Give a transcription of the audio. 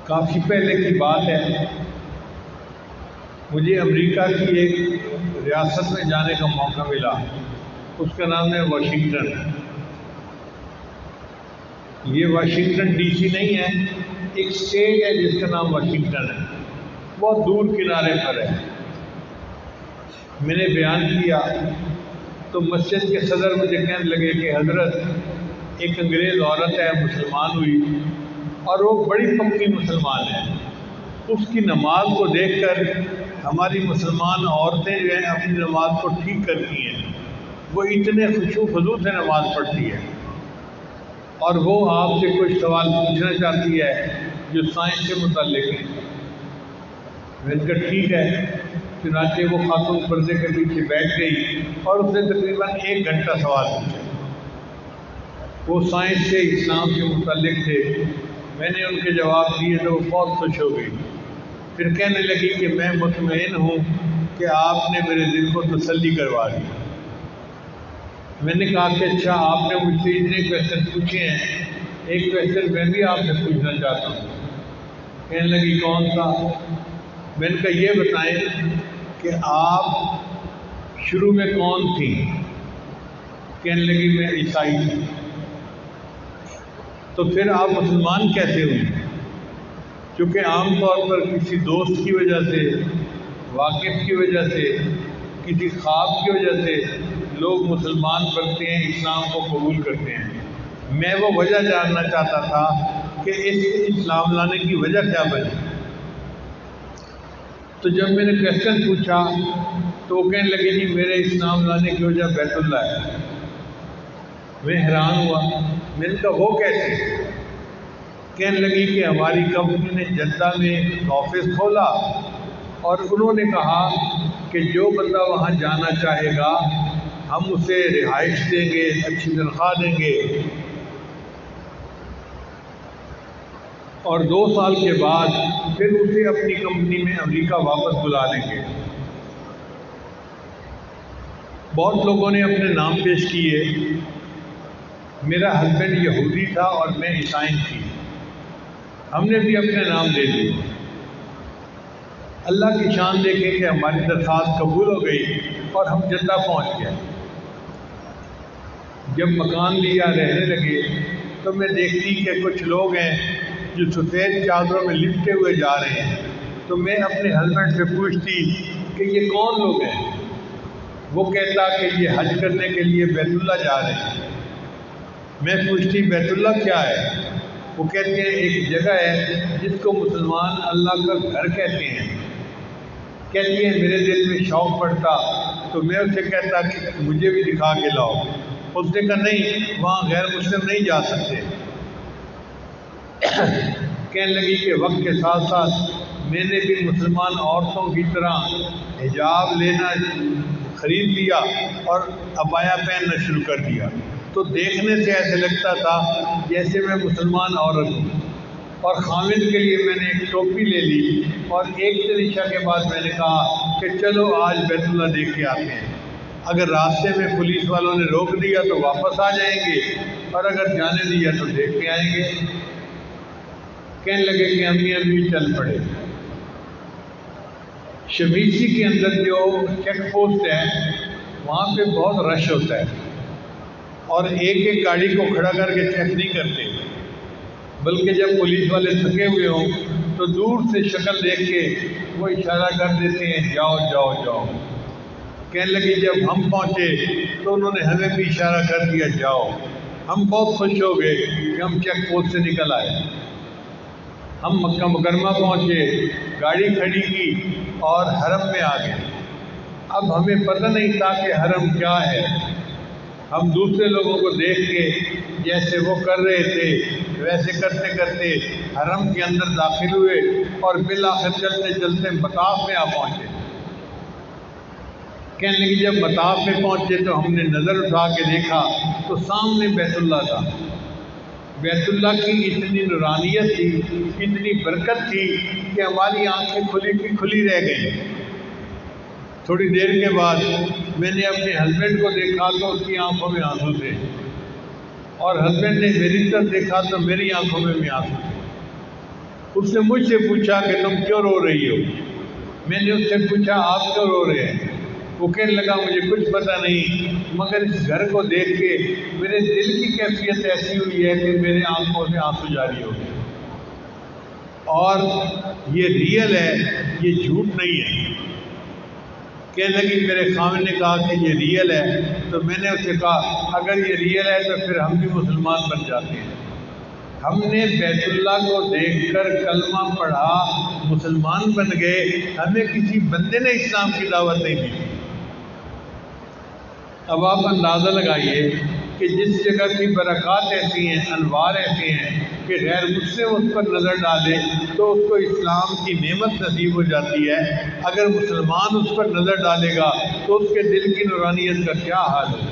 کافی پہلے کی بات ہے، مجھے امریکہ کی ایک ریاست میں جانے کا موقع ملا، اس کا نام ہے واشنگٹن۔ یہ واشنگٹن ڈی سی نہیں ہے، ایک اسٹیٹ ہے جس کا نام واشنگٹن ہے، بہت دور کنارے پر ہے۔ میں نے بیان کیا تو مسجد کے صدر مجھے کہنے لگے کہ حضرت ایک انگریز عورت ہے، مسلمان ہوئی اور وہ بڑی پکی مسلمان ہے، اس کی نماز کو دیکھ کر ہماری مسلمان عورتیں جو ہیں اپنی نماز کو ٹھیک کرتی ہیں، وہ اتنے خشوع و خضوع سے نماز پڑھتی ہے، اور وہ آپ سے کچھ سوال پوچھنا چاہتی ہے جو سائنس سے متعلق ہے۔ میں نے کہا ٹھیک ہے۔ چنانچہ وہ خاتون پردے کے پیچھے بیٹھ گئی اور اس نے تقریباً 1 گھنٹہ سوال پوچھے۔ وہ سائنس سے، اسلام کے متعلق تھے۔ میں نے ان کے جواب دیے تو وہ بہت خوش ہو گئی۔ پھر کہنے لگی کہ میں مطمئن ہوں کہ آپ نے میرے دل کو تسلی کروا دی۔ میں نے کہا کہ اچھا، آپ نے مجھ سے اتنے کویشچن پوچھے ہیں، ایک کویشچن میں بھی آپ سے پوچھنا چاہتا ہوں۔ کہنے لگی کون سا؟ میں نے کہا یہ بتائیں کہ آپ شروع میں کون تھی؟ کہنے لگی میں عیسائی تھی۔ تو پھر آپ مسلمان کیسے ہوئی؟ چونکہ عام طور پر کسی دوست کی وجہ سے، واقف کی وجہ سے، کسی خواب کی وجہ سے لوگ مسلمان بنتے ہیں، اسلام کو قبول کرتے ہیں۔ میں وہ وجہ جاننا چاہتا تھا کہ اس اسلام لانے کی وجہ کیا بنی۔ تو جب میں نے کویشچن پوچھا تو وہ کہنے لگے جی میرے اسلام لانے کی وجہ بیت اللہ ہے۔ میں حیران ہوا۔ میں نے کہا وہ کیسے؟ کہنے لگی کہ ہماری کمپنی نے جدہ میں آفس کھولا اور انہوں نے کہا کہ جو بندہ وہاں جانا چاہے گا ہم اسے رہائش دیں گے، اچھی تنخواہ دیں گے، اور 2 سال کے بعد پھر اسے اپنی کمپنی میں امریکہ واپس بلا لیں گے۔ بہت لوگوں نے اپنے نام پیش کیے۔ میرا ہسبینڈ یہودی تھا اور میں عیسائی تھی، ہم نے بھی اپنے نام دے دیے۔ اللہ کی شان دیکھیں کہ ہماری درخواست قبول ہو گئی اور ہم جدہ پہنچ گئے۔ جب مکان لیا، رہنے لگے، تو میں دیکھتی کہ کچھ لوگ ہیں جو سفید چادروں میں لپٹے ہوئے جا رہے ہیں، تو میں اپنے ہسبینڈ سے پوچھتی کہ یہ کون لوگ ہیں؟ وہ کہتا کہ یہ حج کرنے کے لیے بیت اللہ جا رہے ہیں۔ میں پوچھتی بیت اللہ کیا ہے؟ وہ کہتے ہیں ایک جگہ ہے جس کو مسلمان اللہ کا گھر کہتے ہیں۔ کہتی ہے میرے دل میں شوق پڑتا تو میں اسے کہتا کہ مجھے بھی دکھا کے لاؤ۔ اس نے کہا نہیں، وہاں غیر مسلم نہیں جا سکتے۔ کہنے لگی کہ وقت کے ساتھ ساتھ میں نے بھی مسلمان عورتوں کی طرح حجاب لینا خرید لیا اور عبایا پہننا شروع کر دیا، تو دیکھنے سے ایسے لگتا تھا جیسے میں مسلمان عورت ہوں۔ اور خامد کے لیے میں نے ایک ٹوپی لے لی اور 1 دن عشاء کے بعد میں نے کہا کہ چلو آج بیت اللہ دیکھ کے آتے ہیں۔ اگر راستے میں پولیس والوں نے روک دیا تو واپس آ جائیں گے، اور اگر جانے دیا تو دیکھ کے آئیں گے۔ کہنے لگے کہ امی چل پڑے۔ شمیسی کے اندر جو چیک پوسٹ ہے وہاں پہ بہت رش ہوتا ہے، اور ایک گاڑی کو کھڑا کر کے چیک نہیں کرتے، بلکہ جب پولیس والے تھکے ہوئے ہوں تو دور سے شکل دیکھ کے وہ اشارہ کر دیتے ہیں جاؤ جاؤ جاؤ۔ کہنے لگی جب ہم پہنچے تو انہوں نے ہمیں بھی اشارہ کر دیا جاؤ۔ ہم بہت خوش ہو گئے کہ ہم چیک پوسٹ سے نکل آئے۔ ہم مکہ مکرمہ پہنچے، گاڑی کھڑی کی اور حرم میں آ گئے۔ اب ہمیں پتہ نہیں تھا کہ حرم کیا ہے۔ ہم دوسرے لوگوں کو دیکھ کے جیسے وہ کر رہے تھے ویسے کرتے کرتے حرم کے اندر داخل ہوئے اور بالآخر چلتے چلتے مطاف میں آ پہنچے۔ کہنے لگی جب مطاف میں پہنچے تو ہم نے نظر اٹھا کے دیکھا تو سامنے بیت اللہ تھا۔ بیت اللہ کی اتنی نورانیت تھی، اتنی برکت تھی کہ ہماری آنکھیں کھلی کی کھلی رہ گئیں۔ تھوڑی دیر کے بعد میں نے اپنے ہسبینڈ کو دیکھا تو اس کی آنکھوں میں آنسو تھے، اور ہسبینڈ نے میری طرف دیکھا تو میری آنکھوں میں بھی آنسو تھے۔ اس نے مجھ سے پوچھا کہ تم کیوں رو رہی ہو؟ میں نے اس سے پوچھا آپ کیوں رو رہے ہیں؟ وہ کہنے لگا مجھے کچھ پتہ نہیں، مگر اس گھر کو دیکھ کے میرے دل کی کیفیت ایسی ہوئی ہے کہ میرے آنکھوں سے آنسو جاری ہو گئے، اور یہ ریئل ہے، یہ جھوٹ نہیں ہے۔ کہنے لگی میرے خاوند نے کہا کہ یہ ریئل ہے، تو میں نے اسے کہا اگر یہ ریئل ہے تو پھر ہم بھی مسلمان بن جاتے ہیں۔ ہم نے بیت اللہ کو دیکھ کر کلمہ پڑھا، مسلمان بن گئے، ہمیں کسی بندے نے اسلام کی دعوت نہیں دی۔ اب آپ اندازہ لگائیے کہ جس جگہ کی برکات ایسی ہیں، انوار ایسے ہیں کہ غیر مسلم اس پر نظر ڈالے تو اس کو اسلام کی نعمت نصیب ہو جاتی ہے، اگر مسلمان اس پر نظر ڈالے گا تو اس کے دل کی نورانیت کا کیا حال ہوگا؟